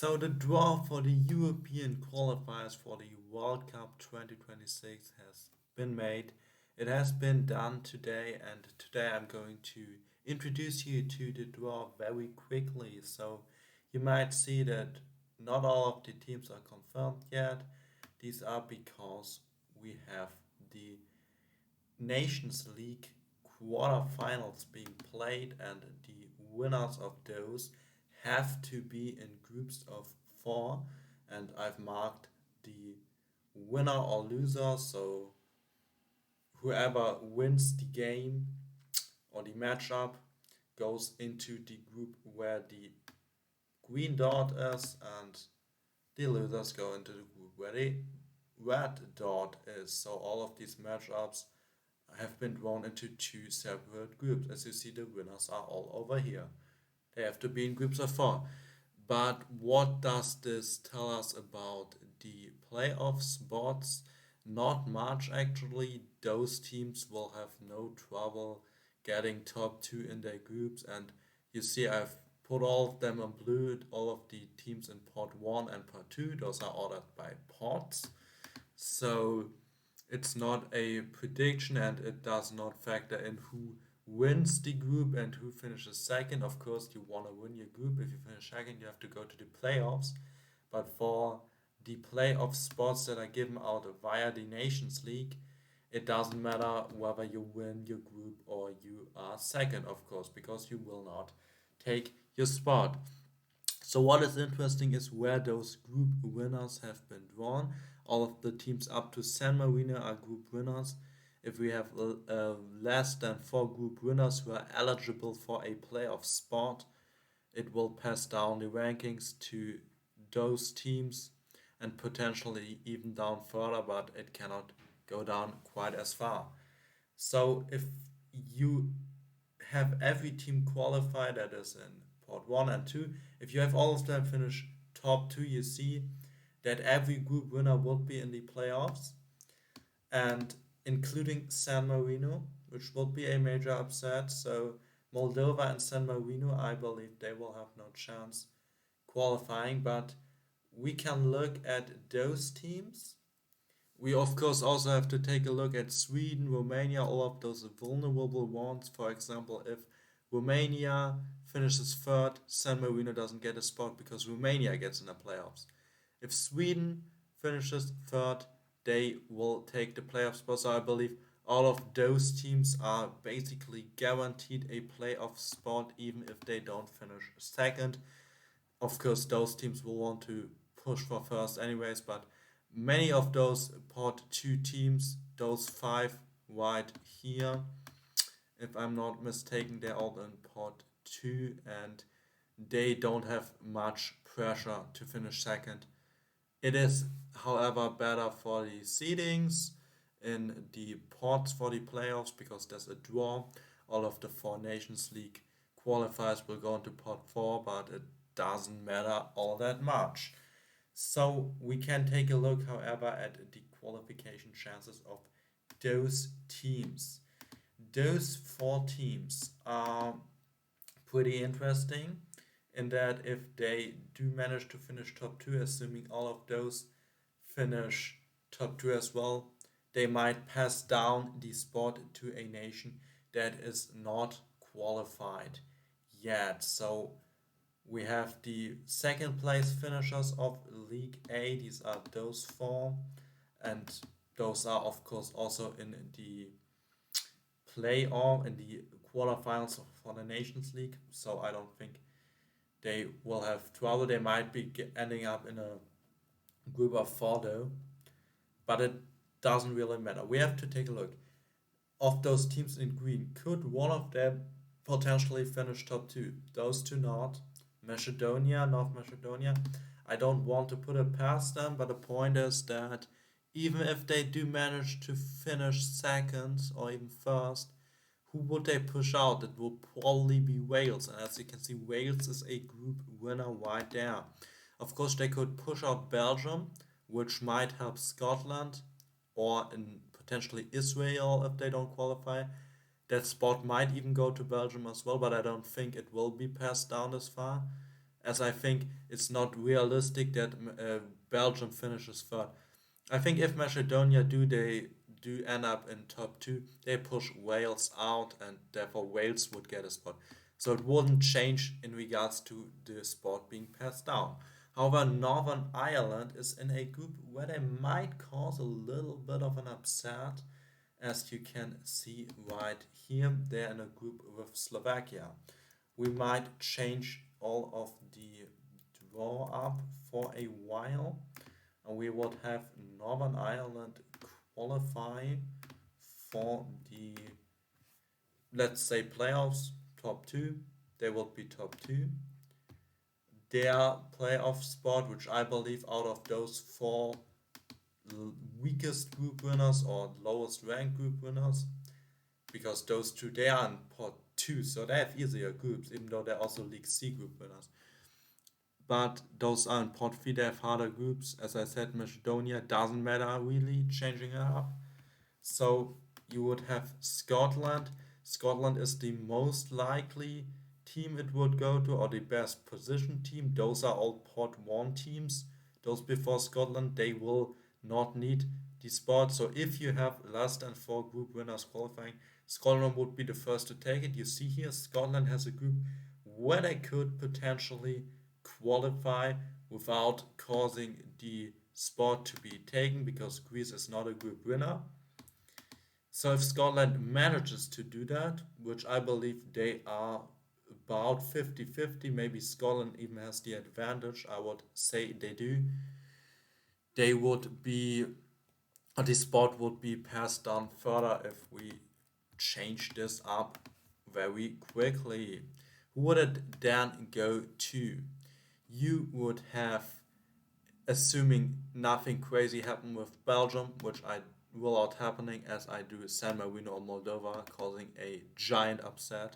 So the draw for the European qualifiers for the World Cup 2026 has been made. It has been done today, and today I'm going to introduce you to the draw very quickly. So you might see that not all of the teams are confirmed yet. These are because we have the Nations League quarterfinals being played, and the winners of those have to be in groups of four. And I've marked the winner or loser, so whoever wins the game or the matchup goes into the group where the green dot is, and the losers go into the group where the red dot is. So all of these matchups have been drawn into two separate groups. As you see, the winners are all over here. They have to be in groups of four. But what does this tell us about the playoff spots? Not much actually. Those teams will have no trouble getting top two in their groups. And you see, I've put all of them on blue, all of the teams in pot one and pot two. Those are ordered by pots. So it's not a prediction and it does not factor in who wins the group and who finishes second. Of course, you want to win your group. If you finish second, you have to go to the playoffs. But for the playoff spots that are given out via the Nations League, it doesn't matter whether you win your group or you are second, of course, because you will not take your spot. So what is interesting is where those group winners have been drawn. All of the teams up to San Marino are group winners. If we have less than four group winners who are eligible for a playoff spot, it will pass down the rankings to those teams and potentially even down further, but it cannot go down quite as far. So if you have every team qualify that is in pot one and two, if you have all of them finish top two, you see that every group winner would be in the playoffs, and including San Marino, which would be a major upset. So Moldova and San Marino, I believe they will have no chance qualifying, but we can look at those teams. We of course also have to take a look at Sweden, Romania, all of those vulnerable ones. For example, if Romania finishes third, San Marino doesn't get a spot because Romania gets in the playoffs. If Sweden finishes third, they will take the playoff spot. So I believe all of those teams are basically guaranteed a playoff spot, even if they don't finish second. Of course, those teams will want to push for first, anyways, but many of those pot two teams, those five right here, if I'm not mistaken, they're all in pot two and they don't have much pressure to finish second. It is, however, better for the seedings in the pots for the playoffs because there's a draw. All of the four Nations League qualifiers will go into pot four, but it doesn't matter all that much. So we can take a look, however, at the qualification chances of those teams. Those four teams are pretty interesting in that if they do manage to finish top two, assuming all of those finish top two as well, they might pass down the spot to a nation that is not qualified yet. So we have the second place finishers of League A. These are those four, and those are of course also in the playoff in the quarterfinals for the Nations League. So I don't think they will have trouble. They might be ending up in a group of four though, but it doesn't really matter. We have to take a look of those teams in green. Could one of them potentially finish top two? Those two not. Macedonia, North Macedonia. I don't want to put it past them, but the point is that even if they do manage to finish second or even first, who would they push out? It will probably be Wales. And as you can see, Wales is a group winner right there. Of course, they could push out Belgium, which might help Scotland or in potentially Israel if they don't qualify. That spot might even go to Belgium as well, but I don't think it will be passed down this far. as I think it's not realistic that Belgium finishes third. I think if Macedonia do end up in top two, they push Wales out, and therefore Wales would get a spot. So it wouldn't change in regards to the spot being passed down. However, Northern Ireland is in a group where they might cause a little bit of an upset, as you can see right here. They're in a group with Slovakia. We might change all of the draw up for a while, and we would have Northern Ireland qualify for the, let's say, playoffs, top two. They would be top two. Their playoff spot, which I believe out of those four weakest group winners or lowest ranked group winners, because those two they are in pot two, so they have easier groups, even though they're also League C group winners. But those are in pot three, they have harder groups. As I said, Macedonia doesn't matter really changing it up. So you would have Scotland. Scotland is the most likely team it would go to, or the best position team. Those are all pot one teams. Those before Scotland, they will not need the spot. So if you have less than four group winners qualifying, Scotland would be the first to take it. You see here, Scotland has a group where they could potentially qualify without causing the spot to be taken, because Greece is not a group winner. So if Scotland manages to do that, which I believe they are about 50-50, maybe Scotland even has the advantage, I would say they do, they would be, or the spot would be passed down further if we change this up very quickly. Who would it then go to? You would have, assuming nothing crazy happened with Belgium, which I rule out happening as I do San Marino or Moldova, causing a giant upset.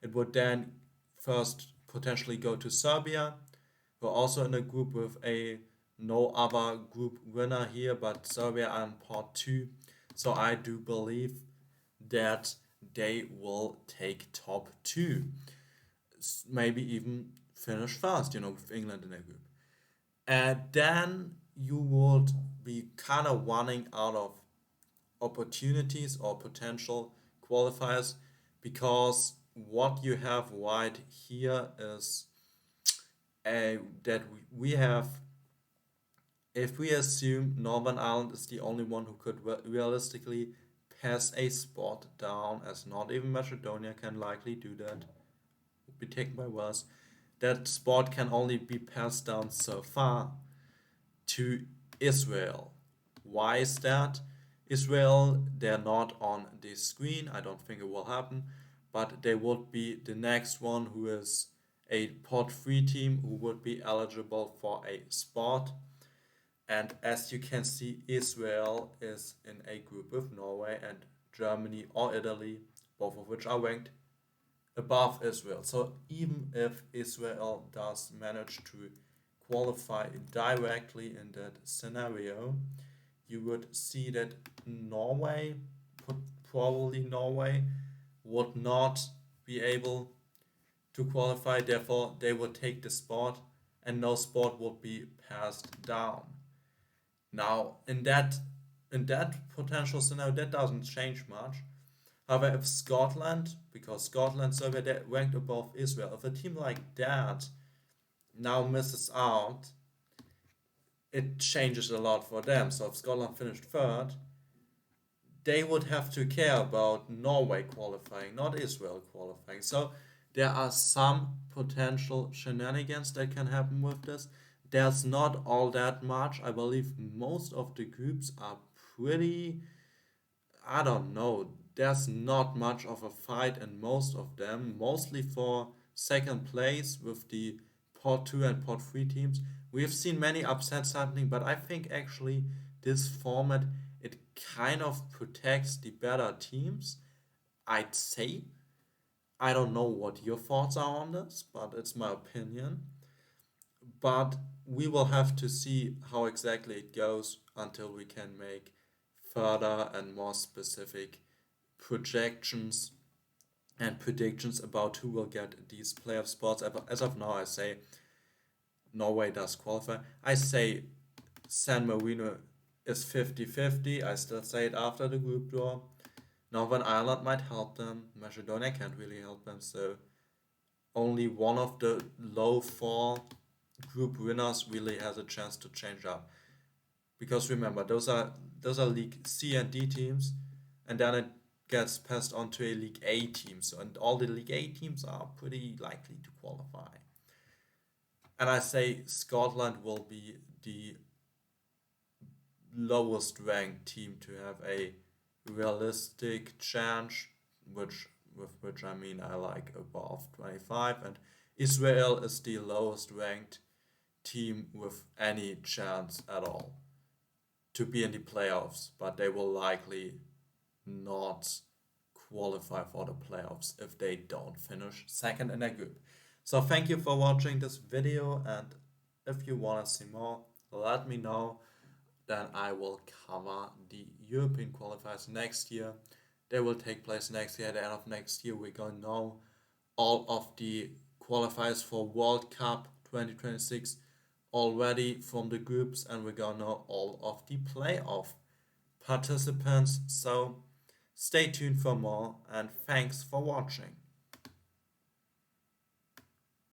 It would then first potentially go to Serbia. We're also in a group with a no other group winner here, but Serbia are in part two. So I do believe that they will take top two. Maybe even finish first, with England in a group. And then you would be kind of running out of opportunities or potential qualifiers, because what you have right here is that we have, if we assume Northern Ireland is the only one who could realistically pass a spot down, as not even Macedonia can likely do that, would be taken by Wales, that spot can only be passed down so far to Israel. Why is that? Israel, they're not on this screen. I don't think it will happen, but they would be the next one who is a pot 3 team who would be eligible for a spot. And as you can see, Israel is in a group with Norway and Germany or Italy, both of which are ranked above Israel. So even if Israel does manage to qualify directly in that scenario, you would see that Norway, probably Norway, would not be able to qualify. Therefore, they would take the spot, and no spot would be passed down. Now, in that potential scenario, that doesn't change much. However, if Scotland, because Scotland, Serbia, they're ranked above Israel, if a team like that now misses out, it changes a lot for them. So if Scotland finished third, they would have to care about Norway qualifying, not Israel qualifying. So there are some potential shenanigans that can happen with this. There's not all that much. I believe most of the groups are pretty, I don't know, there's not much of a fight in most of them, mostly for second place with the pot 2 and pot 3 teams. We have seen many upsets happening, but I think actually this format, it kind of protects the better teams, I'd say. I don't know what your thoughts are on this, but it's my opinion. But we will have to see how exactly it goes until we can make further and more specific projections and predictions about who will get these playoff spots. As of now, I say Norway does qualify. I say San Marino is 50-50. I still say it after the group draw. Northern Ireland might help them. Macedonia can't really help them. So only one of the low four group winners really has a chance to change up. Because remember, those are League C and D teams, and then it gets passed on to a League A team. So and all the League A teams are pretty likely to qualify. And I say Scotland will be the lowest ranked team to have a realistic chance, which with which I mean I like above 25, and Israel is the lowest ranked team with any chance at all to be in the playoffs, but they will likely not qualify for the playoffs if they don't finish second in their group. So thank you for watching this video, and if you want to see more, let me know. Then I will cover the European qualifiers next year. They will take place next year. At the end of next year, we're going to know all of the qualifiers for World Cup 2026 already from the groups, and we're going to know all of the playoff participants. So stay tuned for more, and thanks for watching.